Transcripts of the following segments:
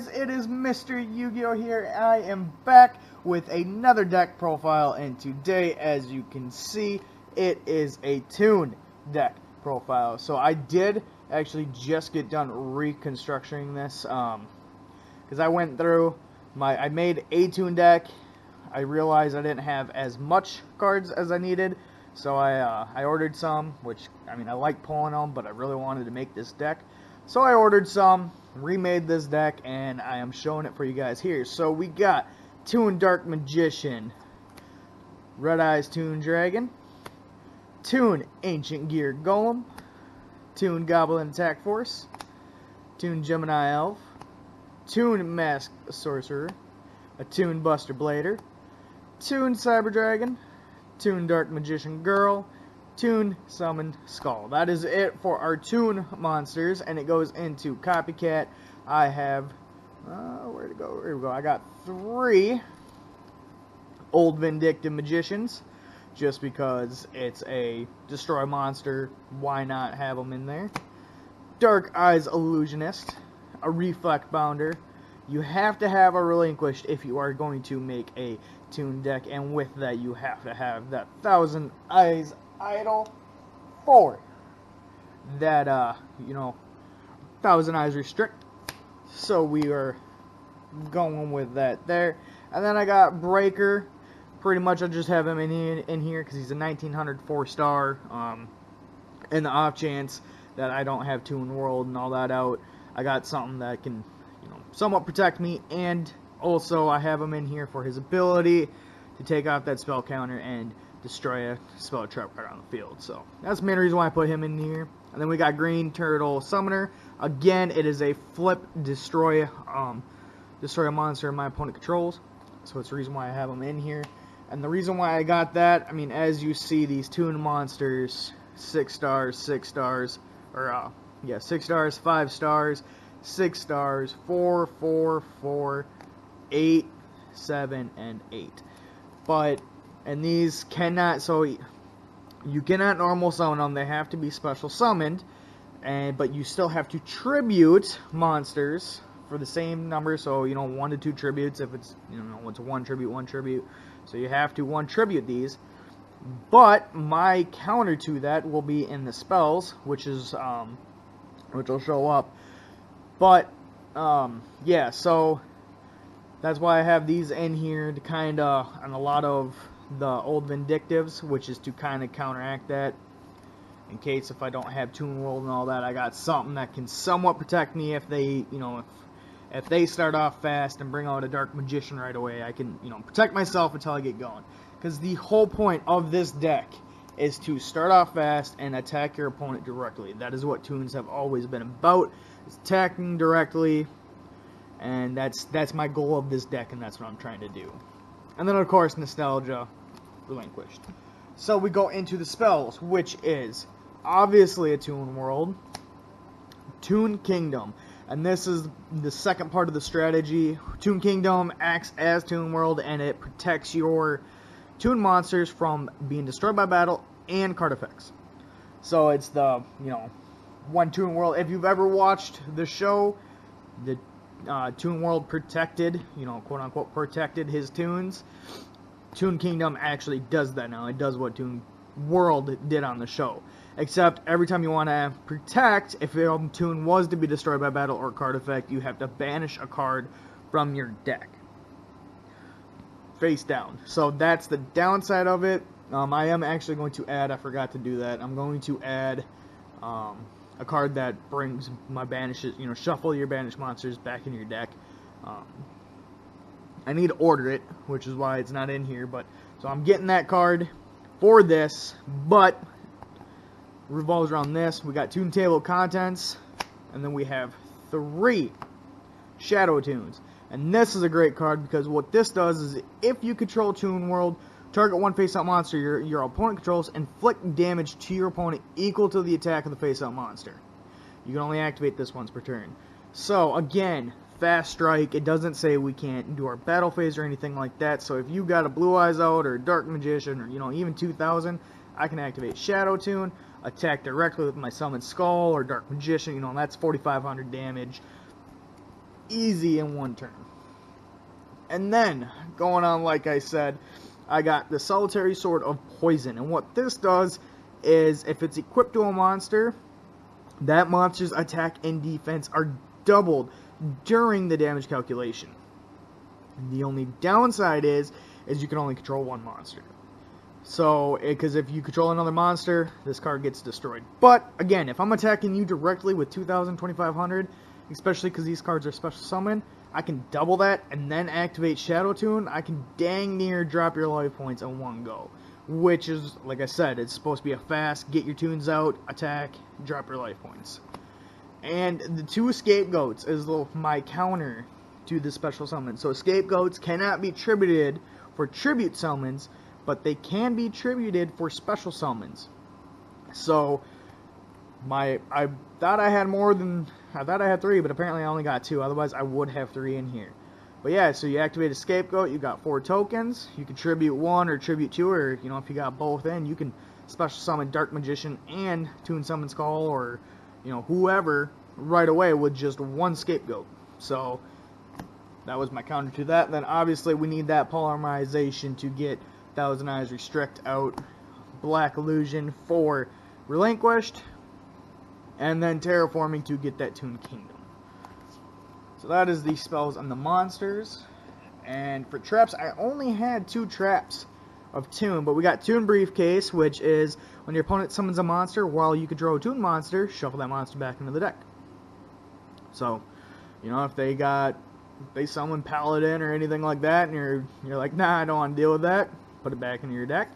guys, it is Mr. Yu-Gi-Oh! Here. I am back with another deck profile, and today, as you can see, it is a Toon deck profile. So I did actually just get done reconstructing this, because I went through I made a Toon deck. I realized I didn't have as much cards as I needed, so I ordered some, which, I mean, I like pulling them, but I really wanted to make this deck. So I ordered some, remade this deck, and I am showing it for you guys here. So we got Toon Dark Magician, Red Eyes Toon Dragon, Toon Ancient Gear Golem, Toon Goblin Attack Force, Toon Gemini Elf, Toon Masked Sorcerer, a Toon Buster Blader, Toon Cyber Dragon, Toon Dark Magician Girl, Toon Summoned Skull. That is it for our Toon monsters, and it goes into Copycat. I have, where'd it go? Here we go. I got 3 Old Vindictive Magicians, just because it's a destroy monster. Why not have them in there? Dark Eyes Illusionist, a Reflect Bounder. You have to have a Relinquished if you are going to make a Toon deck, and with that you have to have that Thousand Eyes Idol for that, you know, Thousand Eyes Restrict. So we are going with that there. And then I got Breaker. Pretty much I just have him in here because he's a 1900 4-star. In the off chance that I don't have Toon World and all that out, I got something that can, you know, somewhat protect me. And also I have him in here for his ability to take off that spell counter and destroy a spell trap card on the field. So that's the main reason why I put him in here. And then we got Green Turtle Summoner. Again, it is a flip destroy a monster my opponent controls. So it's the reason why I have him in here. And the reason why I got that, I mean, as you see, these Toon monsters, 6 stars, 6 stars, or yeah, 6 stars, 5 stars, 6 stars, 4, 4, 4, 8, 7, and 8. And these cannot, so you cannot normal summon them. They have to be special summoned, but you still have to tribute monsters for the same number. So, you know, 1 to 2 tributes if it's, you know, it's 1 tribute, 1 tribute. So you have to 1 tribute these. But my counter to that will be in the spells, which is, which will show up. But, yeah, so that's why I have these in here to kind of, and a lot of the Old Vindictives, which is to kind of counteract that. In case if I don't have Toon World and all that, I got something that can somewhat protect me if they, you know, if they start off fast and bring out a Dark Magician right away, I can, you know, protect myself until I get going. Because the whole point of this deck is to start off fast and attack your opponent directly. That is what Toons have always been about, is attacking directly. And that's my goal of this deck, and that's what I'm trying to do. And then, of course, Nostalgia, Relinquished. So we go into the spells, which is obviously a Toon World, Toon Kingdom. And this is the second part of the strategy. Toon Kingdom acts as Toon World, and it protects your Toon monsters from being destroyed by battle and card effects. So it's the, you know, one Toon World. If you've ever watched the show, the Toon World protected, you know, quote unquote protected his Toons. Toon Kingdom actually does that now. It does what Toon World did on the show. Except every time you want to protect, if your Toon was to be destroyed by battle or card effect, you have to banish a card from your deck. Face down. So that's the downside of it. I am actually going to add, I forgot to do that, I'm going to add a card that brings my banishes, you know, shuffle your banished monsters back in your deck. I need to order it, which is why it's not in here, but so I'm getting that card for this, but revolves around this. We got Toon Table of Contents, and then we have 3 Shadow Toons. And this is a great card because what this does is if you control Toon World, target one face-up monster your opponent controls, inflict damage to your opponent equal to the attack of the face-up monster. You can only activate this once per turn. So, again, fast strike. It doesn't say we can't do our battle phase or anything like that. So if you got a Blue Eyes out or a Dark Magician or, you know, even 2000, I can activate Shadow Toon, attack directly with my Summoned Skull or Dark Magician. You know, that's 4,500 damage. easy in one turn. And then, going on like I said, I got the Solitary Sword of Poison. And what this does is, if it's equipped to a monster, that monster's attack and defense are doubled during the damage calculation. And the only downside is you can only control one monster. So, because if you control another monster, this card gets destroyed. But, again, if I'm attacking you directly with 2,000, 2,500, especially because these cards are special summon, I can double that and then activate Shadow Toon. I can dang near drop your life points in one go. Which is, like I said, it's supposed to be a fast, get your tunes out, attack, drop your life points. And the two Scapegoats is my counter to the special summon. So Scapegoats cannot be tributed for tribute summons, but they can be tributed for special summons. So I thought I had 3, but apparently I only got 2. Otherwise I would have 3 in here. But yeah, so you activate a Scapegoat, you got 4 tokens. You can tribute 1 or tribute 2, or if you got both in, you can special summon Dark Magician and Toon Summon Skull, or whoever right away with just 1 Scapegoat. So that was my counter to that. Then obviously we need that polymerization to get Thousand Eyes Restrict out, Black Illusion for Relinquished, and then Terraforming to get that Toon Kingdom. So that is the spells and the monsters. And for traps, I only had 2 traps of Toon, but we got Toon Briefcase, which is when your opponent summons a monster while you control a Toon monster, shuffle that monster back into the deck. So, if they summon Paladin or anything like that, and you're like, nah, I don't want to deal with that, put it back into your deck.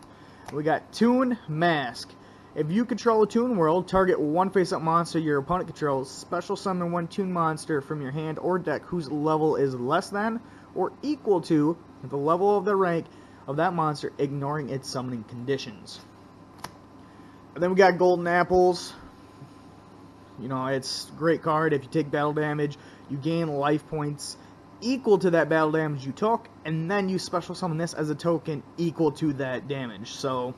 We got Toon Mask. If you control a Toon World, target one face-up monster your opponent controls, special summon 1 Toon monster from your hand or deck whose level is less than or equal to the level of the rank of that monster, ignoring its summoning conditions. And then we got Golden Apples. It's a great card. If you take battle damage, you gain life points equal to that battle damage you took, and then you special summon this as a token equal to that damage. So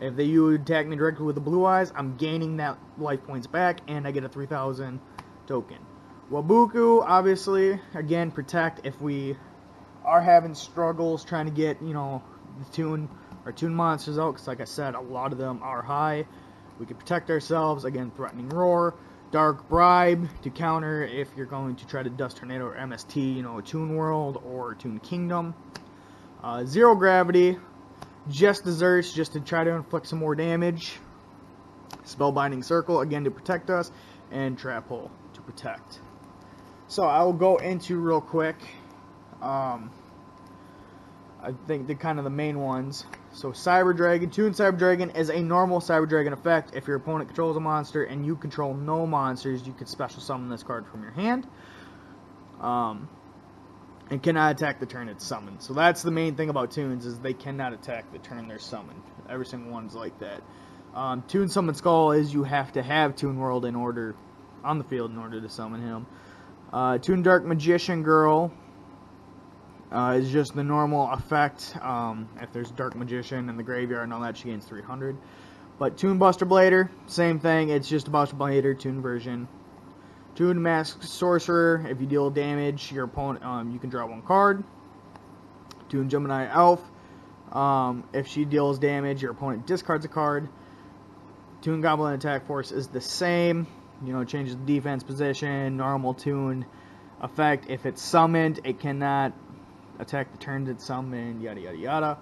if you attack me directly with the blue eyes, I'm gaining that life points back, and I get a 3,000 token. Wabuku, obviously, again, protect if we are having struggles trying to get, the Toon monsters out, because like I said, a lot of them are high. We can protect ourselves, again, Threatening Roar. Dark Bribe to counter if you're going to try to Dust Tornado or MST, Toon World or Toon Kingdom. Zero Gravity, just desserts, just to try to inflict some more damage. Spellbinding Circle, again to protect us, and Trap Hole to protect. So I will go into real quick. I think the main ones. So Cyber Dragon, Toon Cyber Dragon is a normal Cyber Dragon effect. If your opponent controls a monster and you control no monsters, you can special summon this card from your hand. And cannot attack the turn it's summoned. So that's the main thing about Toons, is they cannot attack the turn they're summoned. Every single one's like that. Toon Summon Skull is you have to have Toon World on the field in order to summon him. Toon Dark Magician Girl is just the normal effect. If there's Dark Magician in the graveyard and all that, she gains 300. But Toon Buster Blader, same thing. It's just a Buster Blader Toon version. Toon Masked Sorcerer, if you deal damage, your opponent, you can draw 1 card. Toon Gemini Elf, if she deals damage, your opponent discards a card. Toon Goblin Attack Force is the same. Changes the defense position. Normal Toon effect. If it's summoned, it cannot attack the turn it's summoned. Yada yada yada.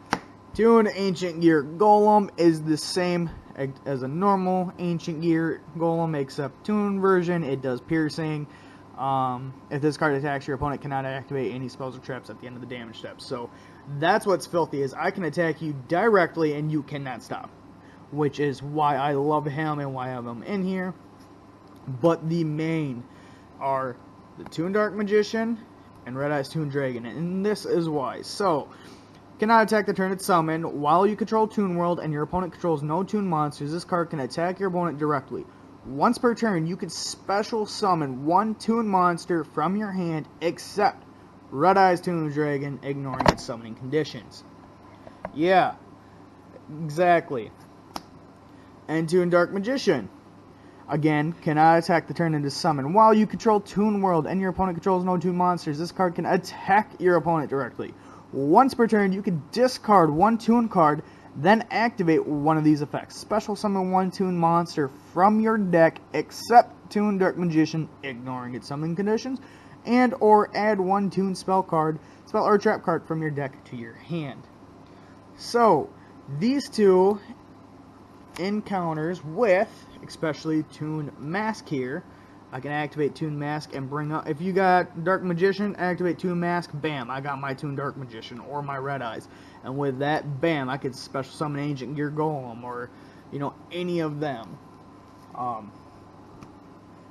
Toon Ancient Gear Golem is the same as a normal Ancient Gear Golem, except Toon version. It does piercing. If this card attacks, your opponent cannot activate any spells or traps at the end of the damage step. So that's what's filthy, is I can attack you directly and you cannot stop, which is why I love him and why I have him in here. But the main are the Toon Dark Magician and Red Eyes Toon Dragon, and this is why. So, cannot attack the turn it's summoned. While you control Toon World and your opponent controls no Toon monsters, this card can attack your opponent directly. Once per turn, you can special summon 1 Toon monster from your hand, except Red Eyes Toon Dragon, ignoring its summoning conditions. Yeah, exactly. And Toon Dark Magician. Again, cannot attack the turn into summon. While you control Toon World and your opponent controls no Toon monsters, this card can attack your opponent directly. Once per turn, you can discard one Toon card, then activate one of these effects. Special summon one Toon monster from your deck, except Toon Dark Magician, ignoring its summoning conditions, and or add one Toon spell or trap card from your deck to your hand. So, these two encounters with, especially Toon Mask here, I can activate Toon Mask and bring up, if you got Dark Magician, activate Toon Mask, bam, I got my Toon Dark Magician, or my Red Eyes, and with that, bam, I could special summon Ancient Gear Golem, or, you know, any of them.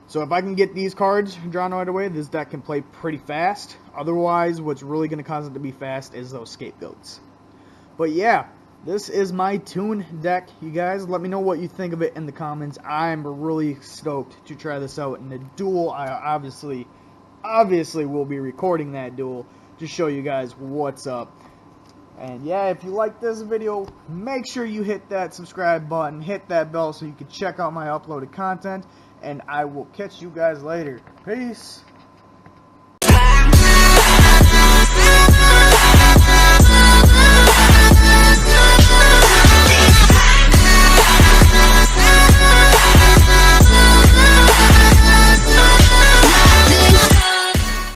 So if I can get these cards drawn right away, this deck can play pretty fast. Otherwise, what's really going to cause it to be fast is those scapegoats. But yeah, this is my Toon deck, you guys. Let me know what you think of it in the comments. I'm really stoked to try this out in a duel. I obviously will be recording that duel to show you guys what's up. And yeah, if you like this video, make sure you hit that subscribe button, hit that bell so you can check out my uploaded content. And I will catch you guys later. Peace.